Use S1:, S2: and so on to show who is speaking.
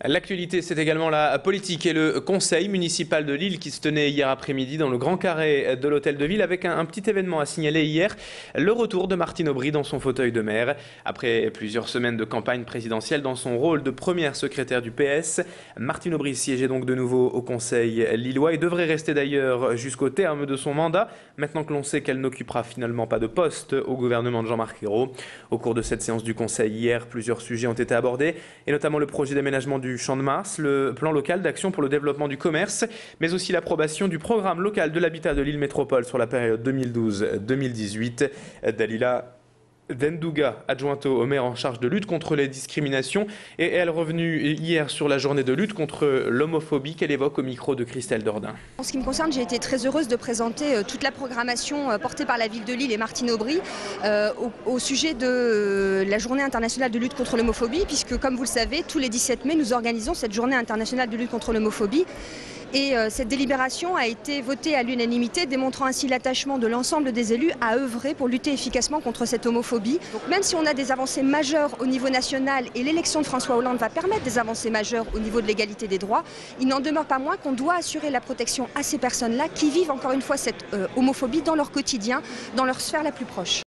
S1: L'actualité, c'est également la politique et le conseil municipal de Lille qui se tenait hier après-midi dans le grand carré de l'hôtel de ville avec un petit événement à signaler hier, le retour de Martine Aubry dans son fauteuil de maire. Après plusieurs semaines de campagne présidentielle dans son rôle de première secrétaire du PS, Martine Aubry siégeait donc de nouveau au conseil lillois et devrait rester d'ailleurs jusqu'au terme de son mandat, maintenant que l'on sait qu'elle n'occupera finalement pas de poste au gouvernement de Jean-Marc Ayrault. Au cours de cette séance du conseil hier, plusieurs sujets ont été abordés, et notamment le projet d'aménagement du Champ de Mars, le plan local d'action pour le développement du commerce, mais aussi l'approbation du programme local de l'habitat de Lille Métropole sur la période 2012-2018. Dalila Dendouga, adjointe au maire en charge de lutte contre les discriminations, et elle est revenue hier sur la journée de lutte contre l'homophobie qu'elle évoque au micro de Christelle Dordain.
S2: En ce qui me concerne, j'ai été très heureuse de présenter toute la programmation portée par la ville de Lille et Martine Aubry au sujet de la journée internationale de lutte contre l'homophobie, puisque comme vous le savez, tous les 17 mai, nous organisons cette journée internationale de lutte contre l'homophobie. Et cette délibération a été votée à l'unanimité, démontrant ainsi l'attachement de l'ensemble des élus à œuvrer pour lutter efficacement contre cette homophobie. Donc même si on a des avancées majeures au niveau national, et l'élection de François Hollande va permettre des avancées majeures au niveau de l'égalité des droits, il n'en demeure pas moins qu'on doit assurer la protection à ces personnes-là qui vivent encore une fois cette homophobie dans leur quotidien, dans leur sphère la plus proche.